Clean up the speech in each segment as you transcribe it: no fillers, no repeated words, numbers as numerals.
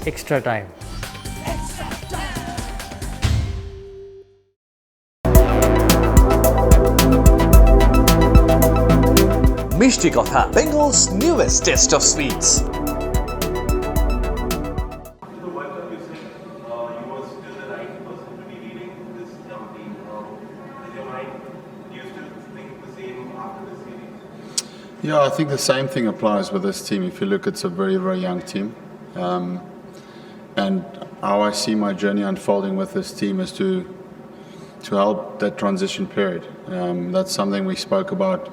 extra time. Mishti Kotha, Bengal's newest taste of sweets. The World Cup, you said you were still the right person to be leading this young team. In your mind, do you still think the same after this series? Yeah, I think the same thing applies with this team. If you look, it's a very, very young team. And how I see my journey unfolding with this team is to help that transition period. That's something we spoke about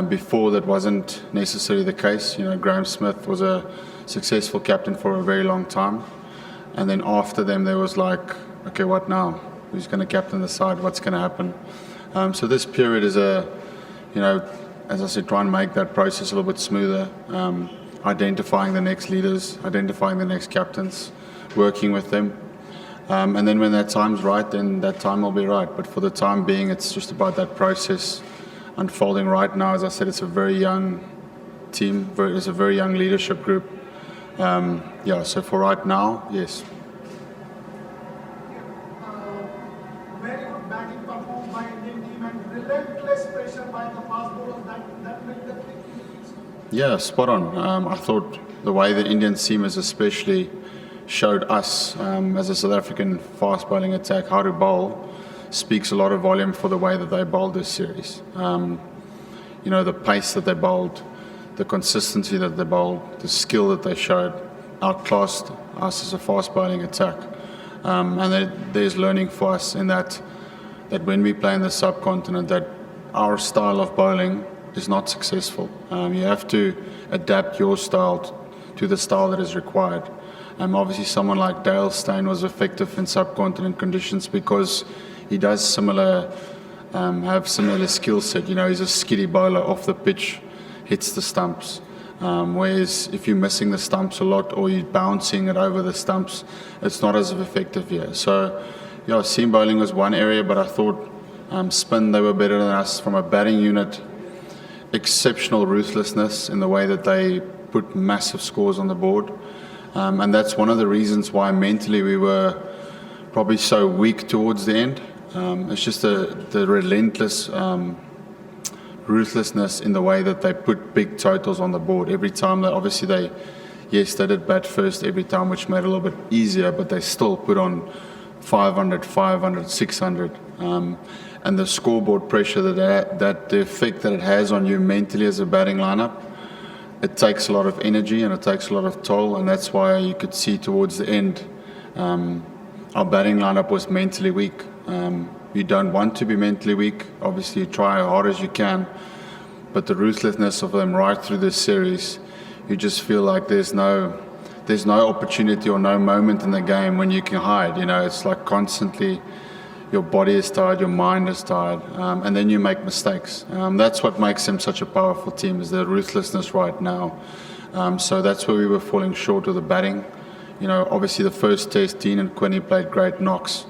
before that wasn't necessarily the case. You know, Graham Smith was a successful captain for a very long time. And then after them, there was like, okay, what now? Who's going to captain the side? What's going to happen? So this period is as I said, try and make that process a little bit smoother. Identifying the next leaders, identifying the next captains, working with them. And then when that time's right, then that time will be right. But for the time being, it's just about that process unfolding right now. As I said, it's a very young team. It's a very young leadership group. So for right now, yes. Very good batting performed by Indian team and relentless pressure by the fast bowlers that made the thing. Yeah, spot on. I thought the way the Indian seamers especially showed us as a South African fast bowling attack how to bowl speaks a lot of volume for the way that they bowled this series. The pace that they bowled, the consistency that they bowled, the skill that they showed outclassed us as a fast bowling attack. And there's learning for us in that when we play in the subcontinent, that our style of bowling is not successful. You have to adapt your style to the style that is required. Obviously, someone like Dale Steyn was effective in subcontinent conditions because he does have similar skill set. You know, he's a skiddy bowler off the pitch, hits the stumps. Whereas if you're missing the stumps a lot or you're bouncing it over the stumps, it's not as effective here. So, seam bowling was one area, but I thought spin, they were better than us from a batting unit. Exceptional ruthlessness in the way that they put massive scores on the board. And that's one of the reasons why mentally we were probably so weak towards the end. It's just the relentless ruthlessness in the way that they put big totals on the board. Every time they did bat first every time, which made it a little bit easier, but they still put on 500, 600. And the scoreboard pressure that the effect that it has on you mentally as a batting lineup, it takes a lot of energy and it takes a lot of toll, and that's why you could see towards the end our batting lineup was mentally weak. You don't want to be mentally weak. Obviously, you try as hard as you can, but the ruthlessness of them right through this series, you just feel like there's no opportunity or no moment in the game when you can hide. You know, it's like constantly your body is tired, your mind is tired, and then you make mistakes. That's what makes them such a powerful team, is their ruthlessness right now. So that's where we were falling short of the batting. You know, obviously the first test, Dean and Quinny played great knocks,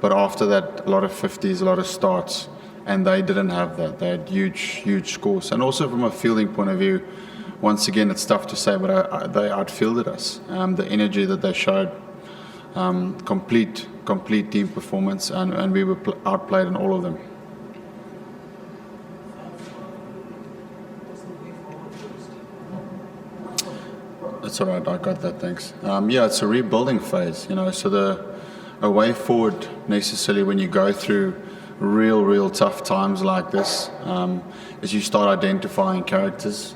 but after that, a lot of 50s, a lot of starts, and they didn't have that. They had huge scores. And also from a fielding point of view, once again, it's tough to say, but they outfielded us. The energy that they showed, complete team performance, and we were outplayed in all of them. That's all right, I got that, thanks. It's a rebuilding phase, so a way forward necessarily when you go through real tough times like this is you start identifying characters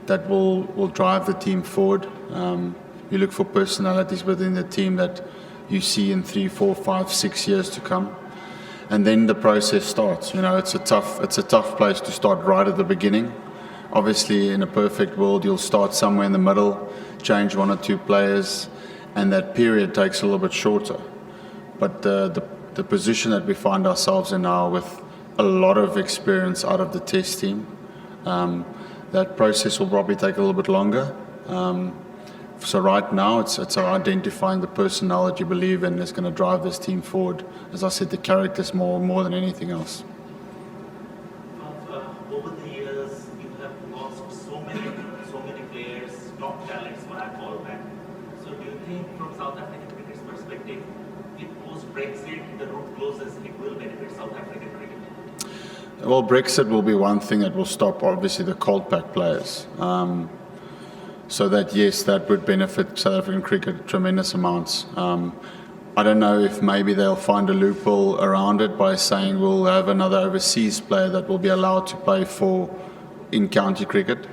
that will drive the team forward. You look for personalities within the team that you see in 3, 4, 5, 6 years to come, and then the process starts. It's a tough place to start right at the beginning. Obviously, in a perfect world, you'll start somewhere in the middle, change 1 or 2 players, and that period takes a little bit shorter. But the position that we find ourselves in now, with a lot of experience out of the test team, that process will probably take a little bit longer. So right now, it's identifying the personnel that you believe in is going to drive this team forward. As I said, the characters more than anything else. Over the years, you have lost so many players, top talents, what I call that. So do you think from Brexit, the route closes, it will benefit South African cricket? Well, Brexit will be one thing that will stop, obviously, the cold pack players. So that, yes, that would benefit South African cricket tremendous amounts. I don't know if maybe they'll find a loophole around it by saying we'll have another overseas player that will be allowed to play for in county cricket,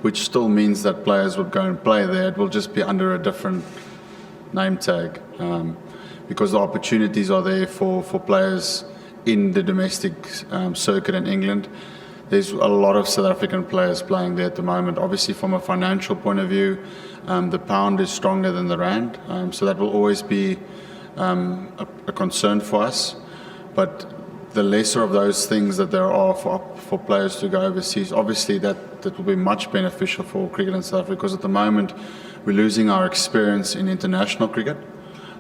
which still means that players would go and play there. It will just be under a different name tag, because the opportunities are there for players in the domestic circuit in England. There's a lot of South African players playing there at the moment. Obviously, from a financial point of view, the pound is stronger than the rand, so that will always be a concern for us. But the lesser of those things that there are for players to go overseas, obviously that will be much beneficial for cricket in South Africa, because at the moment we're losing our experience in international cricket,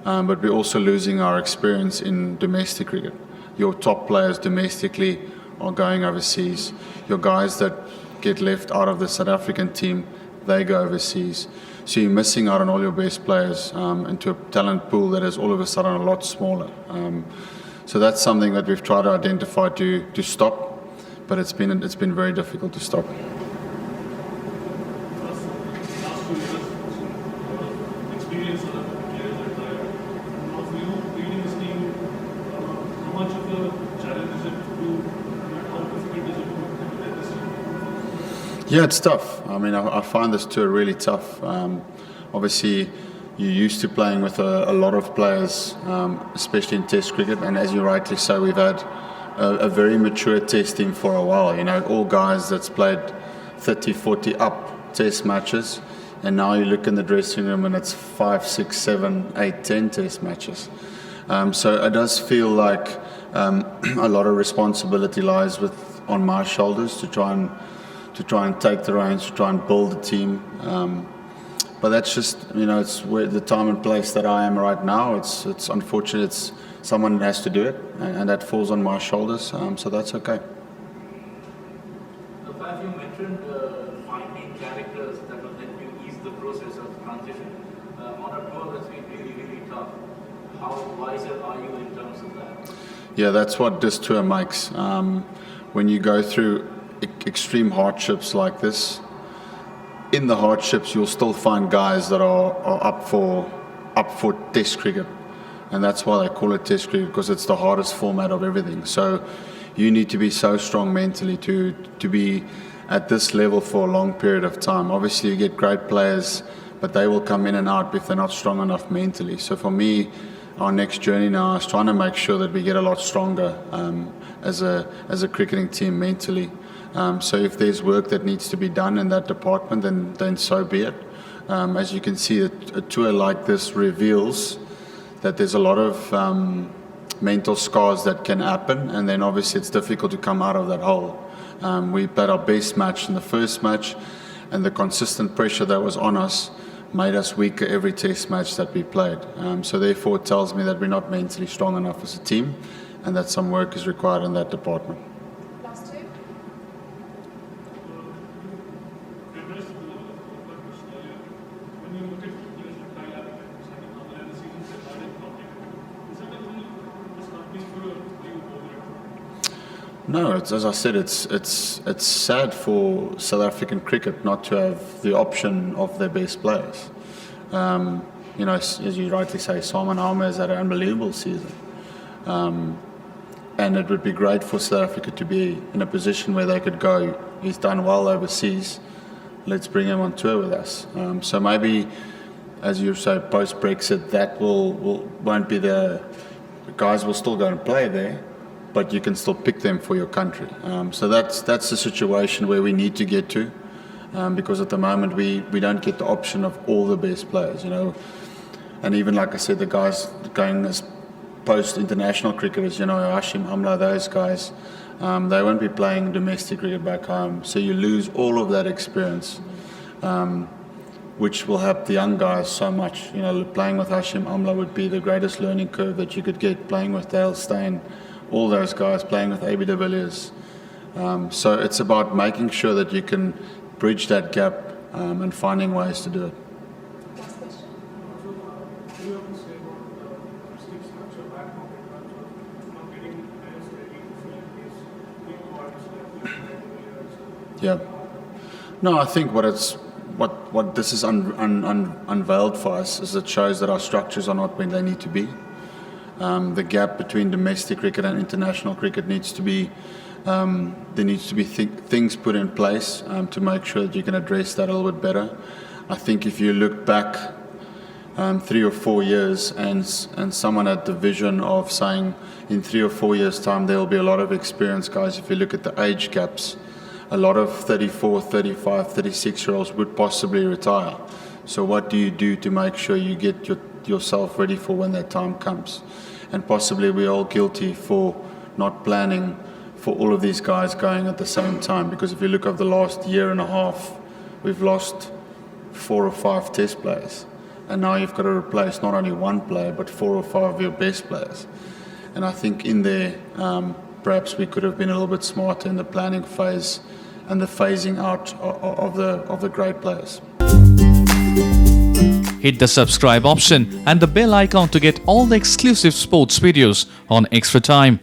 but we're also losing our experience in domestic cricket. Your top players domestically are going overseas. Your guys that get left out of the South African team, they go overseas. So you're missing out on all your best players into a talent pool that is all of a sudden a lot smaller. So that's something that we've tried to identify to stop, but it's been very difficult to stop. Experience of the players that are of you leading this team, how much of a challenge is it to how difficult is it to get this team? Yeah, it's tough. I mean, I find this tour really tough. Obviously, you're used to playing with a lot of players, especially in Test cricket, and as you rightly say, we've had a very mature Test team for a while. You know, all guys that's played 30, 40 up Test matches, and now you look in the dressing room and it's 5, 6, 7, 8, 10 Test matches. So it does feel like a lot of responsibility lies on my shoulders to try and take the reins, to try and build a team. But that's just, it's where the time and place that I am right now. It's unfortunate. It's someone has to do it, and that falls on my shoulders. So that's okay. Faf, you mentioned finding characters that will help you ease the process of transition. On a tour that's been really, really tough, how wiser are you in terms of that? Yeah, that's what this tour makes. When you go through extreme hardships like this, in the hardships you'll still find guys that are up for Test cricket, and that's why they call it Test cricket, because it's the hardest format of everything. So you need to be so strong mentally to be at this level for a long period of time. Obviously you get great players, but they will come in and out if they're not strong enough mentally. So for me, our next journey now is trying to make sure that we get a lot stronger as a cricketing team mentally. So if there's work that needs to be done in that department, then so be it. As you can see, a tour like this reveals that there's a lot of mental scars that can happen, and then obviously it's difficult to come out of that hole. We played our best match in the first match, and the consistent pressure that was on us made us weaker every Test match that we played. So therefore it tells me that we're not mentally strong enough as a team, and that some work is required in that department. Last two. When you look at players like Thailand and second number and the seasons that are in counting, is that a little disheartening for you over it? No, as I said, it's sad for South African cricket not to have the option of their best players. As you rightly say, Simon Harmer has had an unbelievable season. And it would be great for South Africa to be in a position where they could go, he's done well overseas, let's bring him on tour with us. So maybe, as you say, post-Brexit, that won't be the guys will still go and play there, but you can still pick them for your country. So that's the situation where we need to get to, because at the moment we don't get the option of all the best players, And even like I said, the guys going as post-international cricketers, Hashim Amla, those guys, they won't be playing domestic cricket back home. So you lose all of that experience, which will help the young guys so much. Playing with Hashim Amla would be the greatest learning curve that you could get, playing with Dale Steyn, all those guys, playing with AB de Villiers. So it's about making sure that you can bridge that gap and finding ways to do it. Last question. So, what do you have to say about logistic structure back home in terms of getting players ready to fill in these big voids that Yeah. No, I think what this is unveiled for us is it shows that our structures are not where they need to be. The gap between domestic cricket and international cricket needs to be, there needs to be things put in place to make sure that you can address that a little bit better. I think if you look back 3 or 4 years and someone had the vision of saying in 3 or 4 years' time there will be a lot of experienced guys, if you look at the age gaps, a lot of 34, 35, 36-year-olds would possibly retire. So what do you do to make sure you get yourself ready for when that time comes? And possibly we're all guilty for not planning for all of these guys going at the same time, because if you look over the last year and a half, we've lost 4 or 5 test players. And now you've got to replace not only one player, but 4 or 5 of your best players. And I think in there, perhaps we could have been a little bit smarter in the planning phase and the phasing out of the great players. Hit the subscribe option and the bell icon to get all the exclusive sports videos on Extra Time.